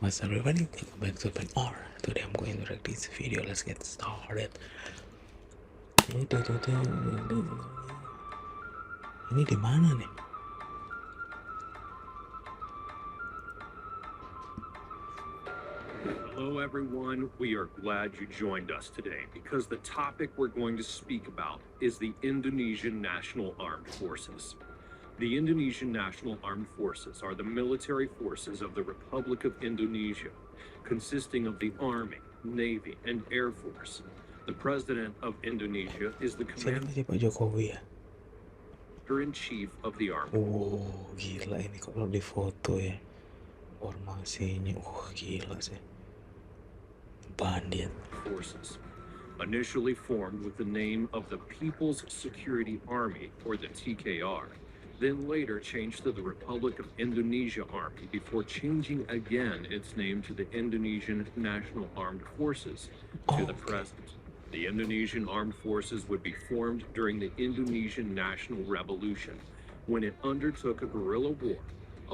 What's up everybody, welcome back to Pen R. Today I'm going to react this video, let's get started. Ini di mana nih? Hello everyone, we are glad you joined us today because the topic we're going to speak about is the Indonesian National Armed Forces. The Indonesian National Armed Forces are the military forces of the Republic of Indonesia, consisting of the Army, Navy, and Air Force. The President of Indonesia is the Sini masih Pak Jokowi ya? Commander-in-Chief of the Army. Oh gila ini kalau di foto ya formasinya, gila sih. Bandit. Forces, initially formed with the name of the People's Security Army, or the TKR, then later changed to the Republic of Indonesia Army before changing again its name to the Indonesian National Armed Forces to the present. The Indonesian Armed Forces would be formed during the Indonesian National Revolution, when it undertook a guerrilla war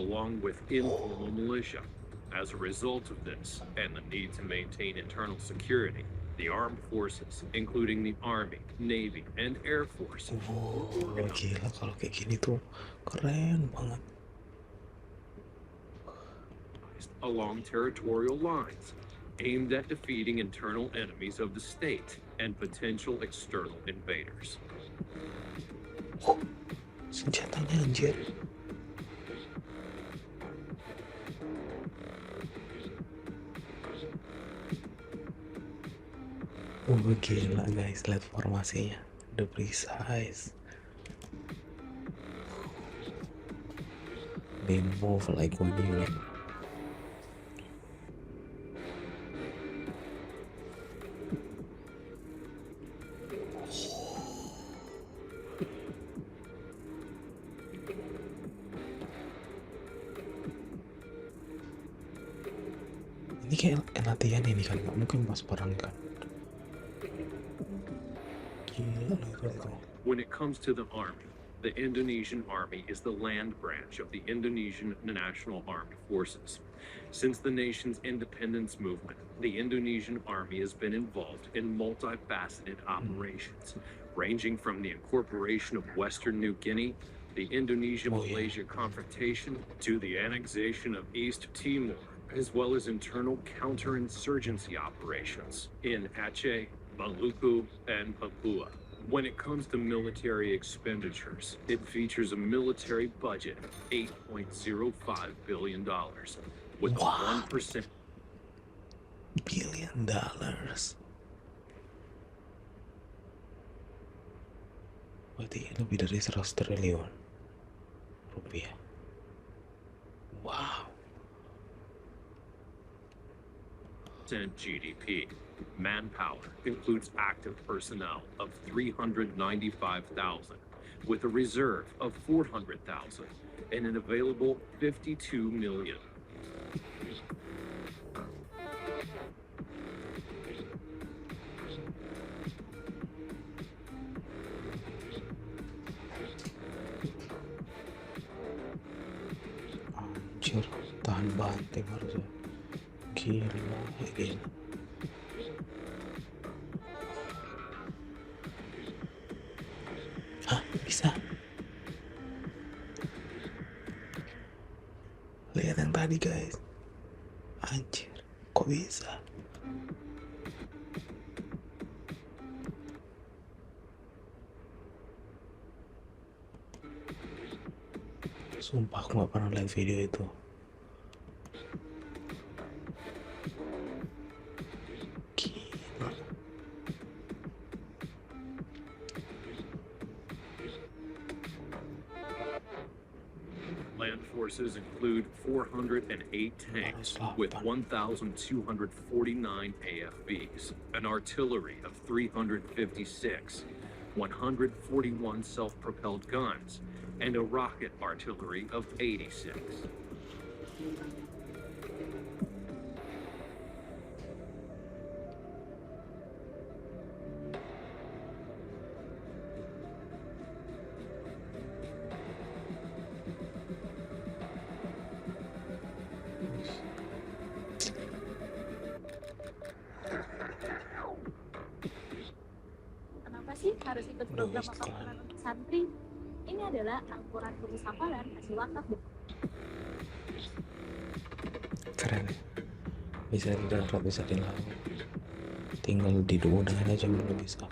along with informal militia. As a result of this, and the need to maintain internal security, the armed forces, including the Army, Navy, and Air Force, Gila kalau kayak gini tuh keren banget. Along territorial lines, aimed at defeating internal enemies of the state and potential external invaders. Senjatanya anjir. Gila guys, lihat formasinya, udah precise. They move like when you ini kayak latihan ini kan, nggak mungkin pas perang kan. When it comes to the army, the Indonesian Army is the land branch of the Indonesian National Armed Forces. Since the nation's independence movement, the Indonesian Army has been involved in multifaceted operations, ranging from the incorporation of Western New Guinea, the Indonesia-Malaysia confrontation, to the annexation of East Timor, as well as internal counterinsurgency operations in Aceh, Maluku, and Papua. When it comes to military expenditures, it features a military budget of $8.05 billion, with a 1% billion dollars. Berarti lebih dari 100 triliun rupiah. Wow. GDP. Manpower includes active personnel of 395,000, with a reserve of 400,000 and an available 52 million. Anjir, tahan banting harusnya. Gila. Hah, bisa? Lihat yang tadi guys. Anjir, kok bisa? Sumpah aku gak pernah lihat video itu. Gila. Land forces include 408 tanks with 1,249 AFVs, an artillery of 356, 141 self-propelled guns, and a rocket artillery of 86. Kenapa sih harus ikut Udah program iklan. pakaburan untuk santri? Ini adalah Al-Quran tulis hafalan hasil wakaf. Keren ya. Bisa di darat, bisa di laut. Tinggal di udara aja udah bisa.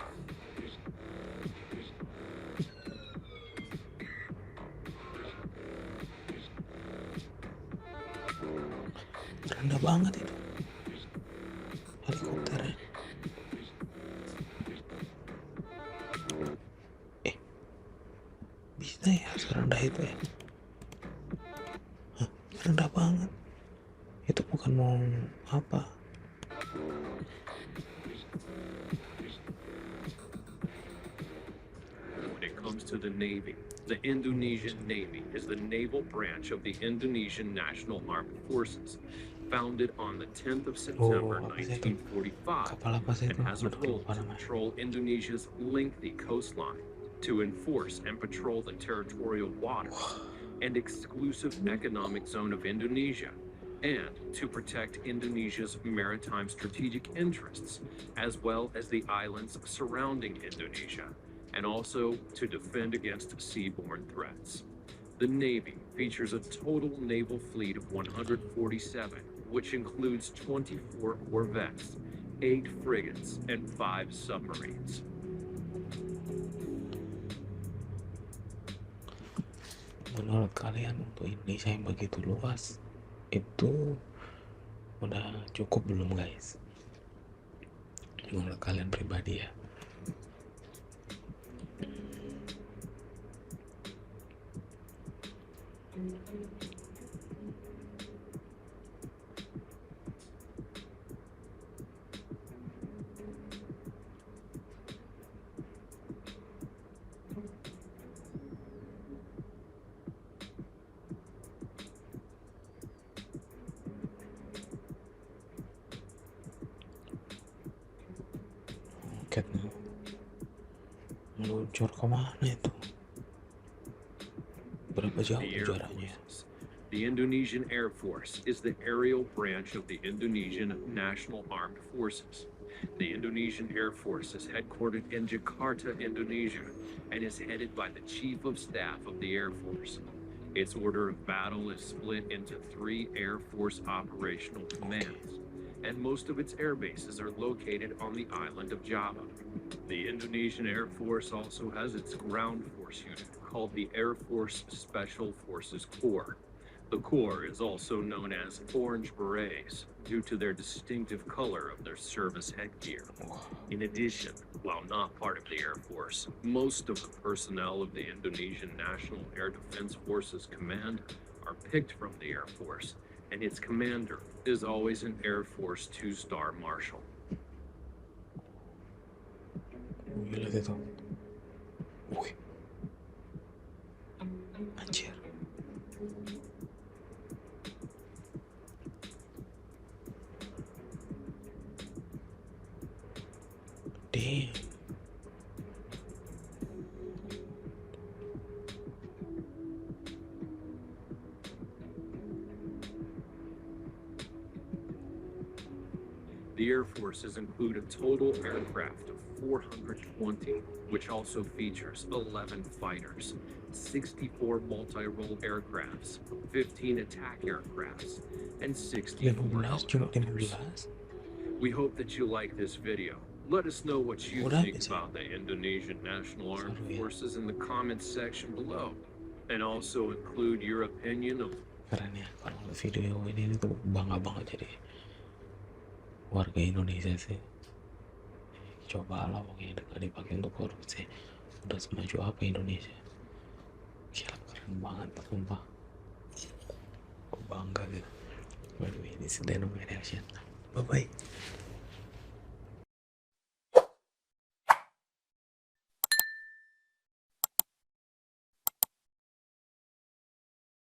Rendah banget itu helikopternya. Bisa ya serendah itu ya? Hah, rendah banget. Itu bukan mau apa? When it comes to the Navy, the Indonesian Navy is the naval branch of the Indonesian National Armed Forces, founded on the 10th of September apa sih itu? 1945, Kapal apa sih and itu? has a Aduh, role lupa to namanya. patrol Indonesia's lengthy coastline, to enforce and patrol the territorial waters and exclusive economic zone of Indonesia, and to protect Indonesia's maritime strategic interests, as well as the islands surrounding Indonesia, and also to defend against seaborne threats. The Navy features a total naval fleet of 147, which includes 24 corvettes, 8 frigates, and 5 submarines. Menurut kalian untuk Indonesia yang begitu luas itu udah cukup belum guys? Menurut kalian pribadi ya? Roketnya meluncur kemana itu? Berapa jauh The Air jaraknya? Forces. The Indonesian Air Force is the aerial branch of the Indonesian National Armed Forces. The Indonesian Air Force is headquartered in Jakarta, Indonesia, and is headed by the Chief of Staff of the Air Force. Its order of battle is split into 3 Air Force operational commands, and most of its air bases are located on the island of Java. The Indonesian Air Force also has its ground force unit called the Air Force Special Forces Corps. The Corps is also known as Orange Berets due to their distinctive color of their service headgear. In addition, while not part of the Air Force, most of the personnel of the Indonesian National Air Defense Forces Command are picked from the Air Force, and its commander is always an Air Force 2-star marshal. Lihat itu. Wih. Anjir. Damn. The Air Forces include a total aircraft of 420, which also features 11 fighters, 64 multi-role aircrafts, 15 attack aircrafts, and 64 15, cuma helicopters. 15. We hope that you like this video. Let us know what you Udah think habis ya? about the Indonesian National Armed Seru ya? Forces in the comments section below. And also include your opinion of Keren ya, kalau video ini tuh bangga banget jadi warga Indonesia sih. Cobalah pokoknya gak dipakai untuk korupsi. Udah semaju apa Indonesia? Gila, keren banget, sumpah. Aku bangga gitu. Waduh, ini sedang reaction. Bye bye.